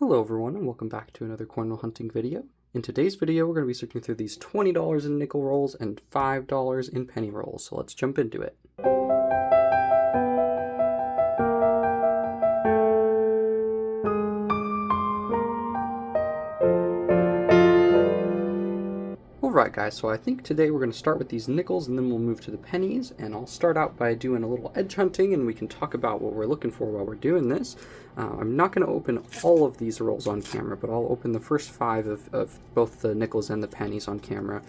Hello everyone and welcome back to another coin roll hunting video. In today's video we're going to be searching through these $20 in nickel rolls and $5 in penny rolls, so let's jump into it. Alright guys, so I think today we're going to start with these nickels and then we'll move to the pennies, and I'll start out by doing a little edge hunting and we can talk about what we're looking for while we're doing this. I'm not going to open all of these rolls on camera, but I'll open the first 5 of both the nickels and the pennies on camera,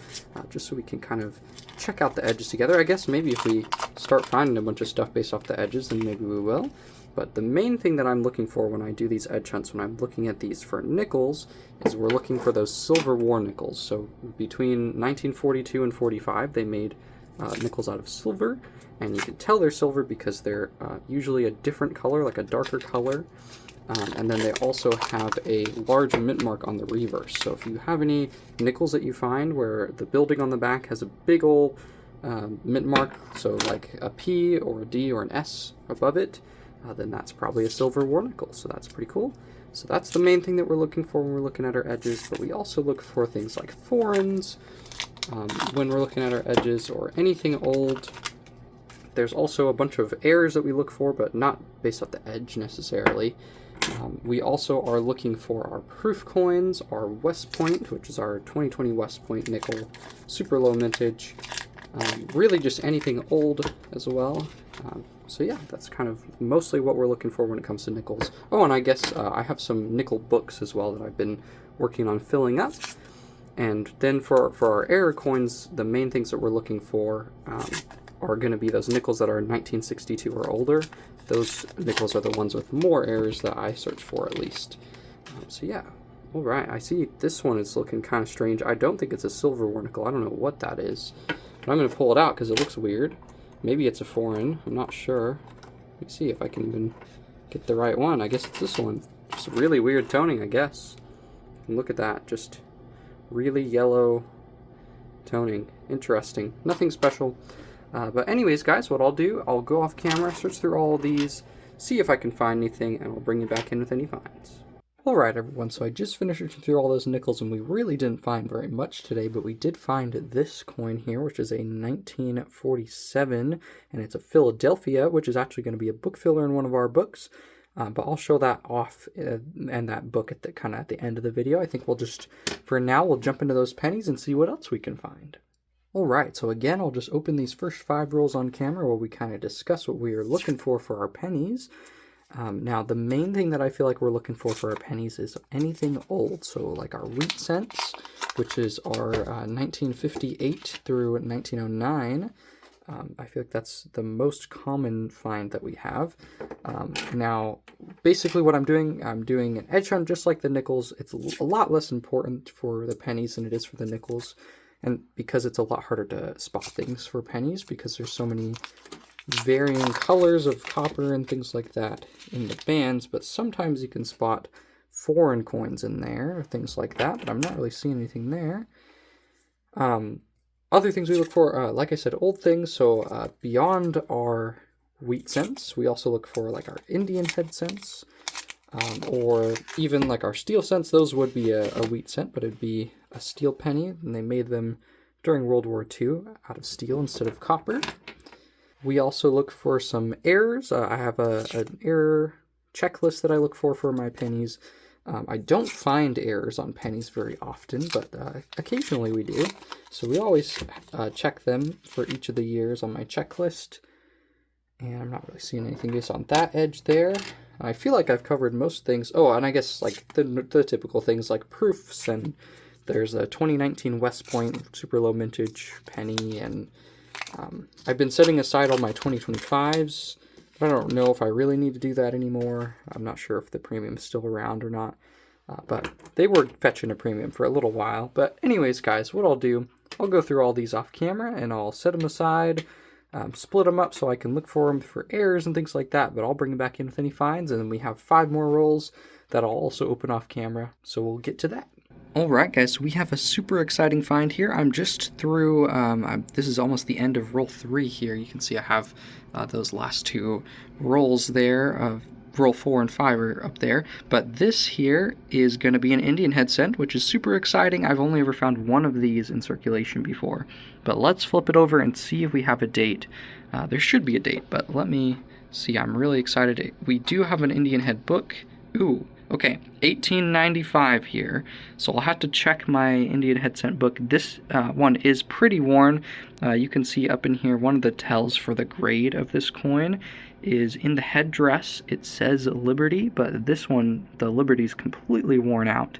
just so we can kind of check out the edges together. I guess maybe if we start finding a bunch of stuff based off the edges, then maybe we will. But the main thing that I'm looking for when I do these edge hunts, when I'm looking at these for nickels, is we're looking for those Silver War nickels. So between 1942 and 45, they made nickels out of silver, and you can tell they're silver because they're usually a different color, like a darker color. And then they also have a large mint mark on the reverse. So if you have any nickels that you find where the building on the back has a big old mint mark, so like a P or a D or an S above it, then that's probably a Silver War nickel, so that's pretty cool. So that's the main thing that we're looking for when we're looking at our edges, but we also look for things like foreigns when we're looking at our edges, or anything old. There's also a bunch of errors that we look for, but not based off the edge necessarily. We also are looking for our proof coins, our West Point, which is our 2020 West Point nickel, super low mintage, really just anything old as well. So yeah, that's kind of mostly what we're looking for when it comes to nickels. Oh, and I guess I have some nickel books as well that I've been working on filling up. And then for our error coins, the main things that we're looking for are going to be those nickels that are 1962 or older. Those nickels are the ones with more errors that I search for, at least. So yeah, all right, I see this one is looking kind of strange. I don't think it's a Silver War nickel. I don't know what that is, but I'm going to pull it out because it looks weird. Maybe it's a foreign, I'm not sure. Let me see if I can even get the right one. I guess it's this one. Just really weird toning, I guess. And look at that, just really yellow toning. Interesting, nothing special. But anyways, guys, what I'll do, I'll go off camera, search through all of these, see if I can find anything, and I'll bring you back in with any finds. Alright everyone, so I just finished searching through all those nickels, and we really didn't find very much today, but we did find this coin here, which is a 1947, and it's a Philadelphia, which is actually going to be a book filler in one of our books. But I'll show that off and that book at the end of the video. I think we'll just, for now, we'll jump into those pennies and see what else we can find. Alright, so again, I'll just open these first 5 rolls on camera where we kind of discuss what we are looking for our pennies. Now, the main thing that I feel like we're looking for our pennies is anything old. So like our wheat cents, which is our 1958 through 1909. I feel like that's the most common find that we have. Now, basically what I'm doing an edge hunt just like the nickels. It's a lot less important for the pennies than it is for the nickels. And because it's a lot harder to spot things for pennies because there's so many varying colors of copper and things like that in the bands, but sometimes you can spot foreign coins in there, or things like that, but I'm not really seeing anything there. Other things we look for, like I said, old things, so beyond our wheat cents, we also look for like our Indian head cents, or even like our steel cents. Those would be a wheat cent, but it'd be a steel penny, and they made them during World War II out of steel instead of copper. We also look for some errors. I have an error checklist that I look for my pennies. I don't find errors on pennies very often, but occasionally we do. So we always check them for each of the years on my checklist. And I'm not really seeing anything based on that edge there. I feel like I've covered most things. Oh, and I guess like the typical things like proofs, and there's a 2019 West Point super low mintage penny, and I've been setting aside all my 2025s, but I don't know if I really need to do that anymore. I'm not sure if the premium is still around or not, but they were fetching a premium for a little while. But anyways, guys, what I'll do, I'll go through all these off camera, and I'll set them aside, split them up so I can look for them for errors and things like that, but I'll bring them back in with any finds, and then we have 5 more rolls that I'll also open off camera, so we'll get to that. Alright guys, so we have a super exciting find here. I'm just through, this is almost the end of roll 3 here. You can see I have those last 2 rolls there of roll 4 and 5 are up there, but this here is going to be an Indian head cent, which is super exciting. I've only ever found one of these in circulation before, but let's flip it over and see if we have a date. There should be a date, but let me see. I'm really excited. We do have an Indian head book. Ooh, okay, 1895 here, so I'll have to check my Indian head cent book. This one is pretty worn. You can see up in here one of the tells for the grade of this coin is in the headdress. It says Liberty, but this one, the Liberty is completely worn out.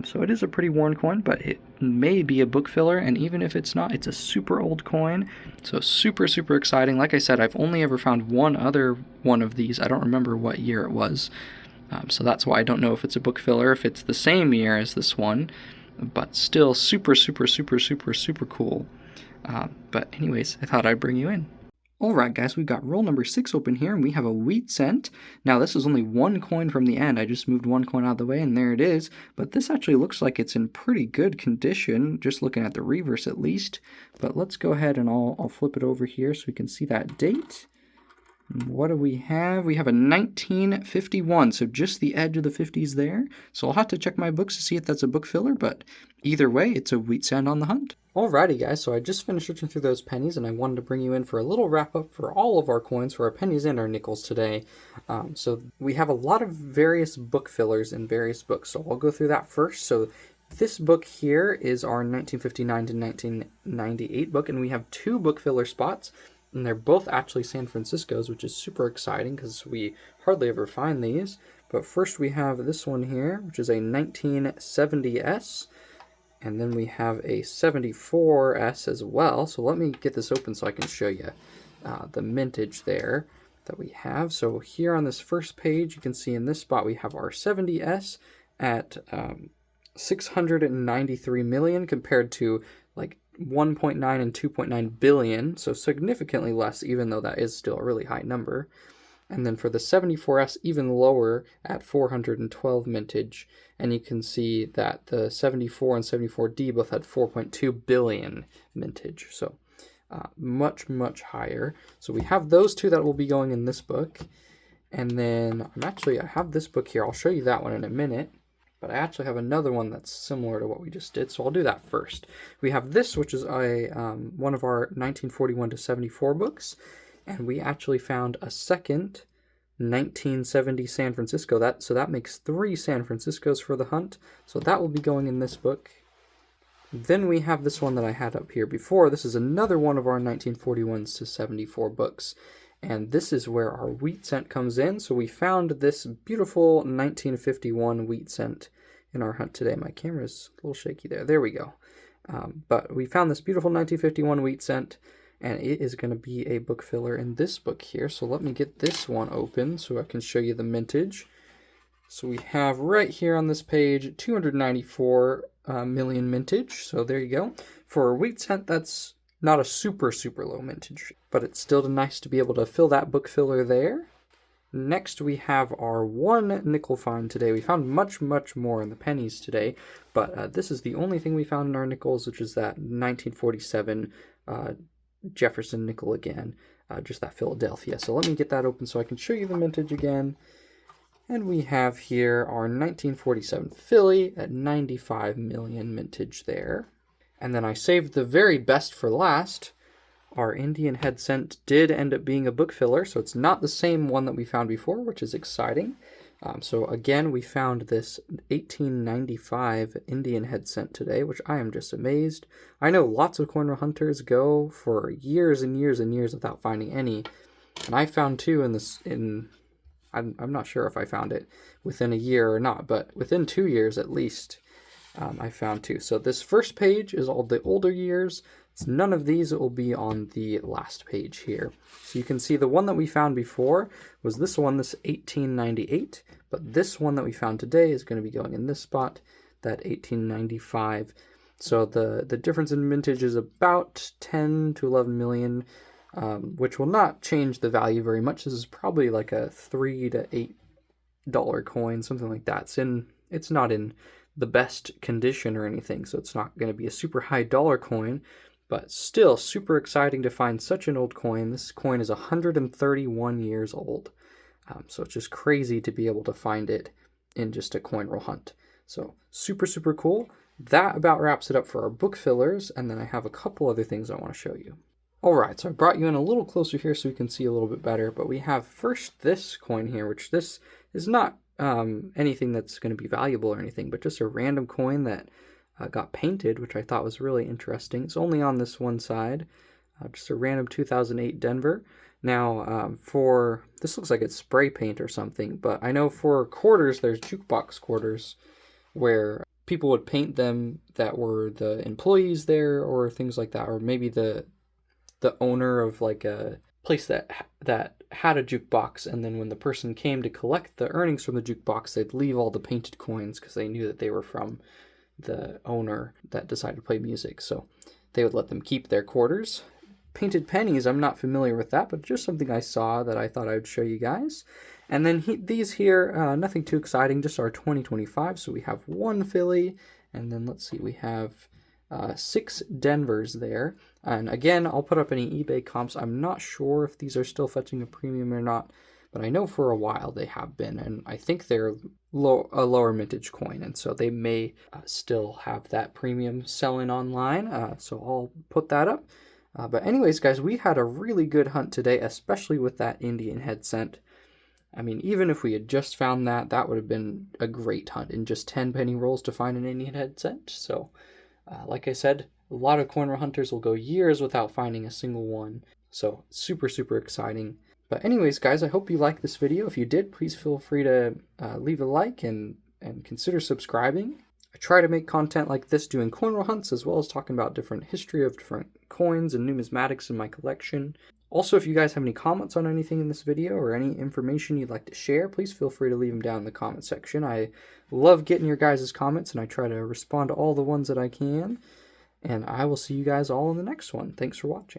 So it is a pretty worn coin, but it may be a book filler, and even if it's not, it's a super old coin, so super, super exciting. Like I said, I've only ever found one other one of these. I don't remember what year it was, so that's why I don't know if it's a book filler, if it's the same year as this one, but still super, super, super, super, super cool. But anyways, I thought I'd bring you in. Alright guys, we've got roll number 6 open here, and we have a wheat cent. Now this is only one coin from the end. I just moved one coin out of the way, and there it is. But this actually looks like it's in pretty good condition, just looking at the reverse at least. But let's go ahead and I'll flip it over here so we can see that date. What do we have? We have a 1951, so just the edge of the 50s there. So I'll have to check my books to see if that's a book filler, but either way, it's a wheat cent on the hunt. Alrighty guys, so I just finished searching through those pennies, and I wanted to bring you in for a little wrap up for all of our coins, for our pennies and our nickels today. So we have a lot of various book fillers in various books, so I'll go through that first. So this book here is our 1959 to 1998 book, and we have 2 book filler spots. And they're both actually San Francisco's, which is super exciting because we hardly ever find these. But first we have this one here, which is a 1970S. And then we have a 74S as well. So let me get this open so I can show you the mintage there that we have. So here on this first page, you can see in this spot we have our 70S at 693 million compared to like 1.9 and 2.9 billion, so significantly less, even though that is still a really high number. And then for the 74S, even lower at 412 mintage, and you can see that the 74 and 74D both had 4.2 billion mintage, so much, much higher. So we have those 2 that will be going in this book, and then I have this book here. I'll show you that one in a minute. But I actually have another one that's similar to what we just did, so I'll do that first. We have this, which is one of our 1941 to 74 books, and we actually found a second 1970 San Francisco. So that makes 3 San Franciscos for the hunt, so that will be going in this book. Then we have this one that I had up here before. This is another one of our 1941s to 74 books. And this is where our wheat cent comes in. So we found this beautiful 1951 wheat cent in our hunt today. My camera's a little shaky there. There we go. But we found this beautiful 1951 wheat cent, and it is going to be a book filler in this book here. So let me get this one open so I can show you the mintage. So we have right here on this page 294 million mintage. So there you go. For a wheat cent, that's not a super, super low mintage, but it's still nice to be able to fill that book filler there. Next, we have our one nickel find today. We found much, much more in the pennies today, but this is the only thing we found in our nickels, which is that 1947 Jefferson nickel again, just that Philadelphia. So let me get that open so I can show you the mintage again. And we have here our 1947 Philly at 95 million mintage there. And then I saved the very best for last. Our Indian head cent did end up being a book filler, so it's not the same one that we found before, which is exciting. So again, we found this 1895 Indian head cent today, which I am just amazed. I know lots of coin hunters go for years and years and years without finding any, and I found 2 I'm not sure if I found it within a year or not, but within 2 years at least. I found 2. So this first page is all the older years. It's none of these will be on the last page here. So you can see the one that we found before was this one, this 1898. But this one that we found today is going to be going in this spot, that 1895. So the difference in mintage is about 10 to 11 million, which will not change the value very much. This is probably like a $3 to $8 coin, something like that. It's not in the best condition or anything, so it's not going to be a super high dollar coin, but still super exciting to find such an old coin. This coin is 131 years old. So it's just crazy to be able to find it in just a coin roll hunt. So super, super cool. That about wraps it up for our book fillers, and then I have a couple other things I want to show you. Alright, so I brought you in a little closer here so you can see a little bit better, but we have first this coin here, which this is not anything that's going to be valuable or anything, but just a random coin that got painted, which I thought was really interesting. It's only on this one side, just a random 2008 Denver. Now, for this looks like it's spray paint or something, but I know for quarters, there's jukebox quarters where people would paint them that were the employees there or things like that, or maybe the owner of like a place that had a jukebox, and then when the person came to collect the earnings from the jukebox, they'd leave all the painted coins because they knew that they were from the owner that decided to play music. So they would let them keep their quarters. Painted pennies, I'm not familiar with that, but just something I saw that I thought I would show you guys. And then these here, nothing too exciting, just our 2025. So we have one Philly, and then let's see, we have 6 Denvers there. And again, I'll put up any eBay comps. I'm not sure if these are still fetching a premium or not, but I know for a while they have been, and I think they're a lower mintage coin, and so they may still have that premium selling online. So I'll put that up. But anyways, guys, we had a really good hunt today, especially with that Indian head scent. I mean, even if we had just found that, that would have been a great hunt in just 10 penny rolls to find an Indian head scent. So, like I said, a lot of coin roll hunters will go years without finding a single one. So, super, super exciting. But anyways, guys, I hope you liked this video. If you did, please feel free to leave a like and consider subscribing. I try to make content like this doing coin roll hunts, as well as talking about different history of different coins and numismatics in my collection. Also, if you guys have any comments on anything in this video or any information you'd like to share, please feel free to leave them down in the comment section. I love getting your guys' comments, and I try to respond to all the ones that I can. And I will see you guys all in the next one. Thanks for watching.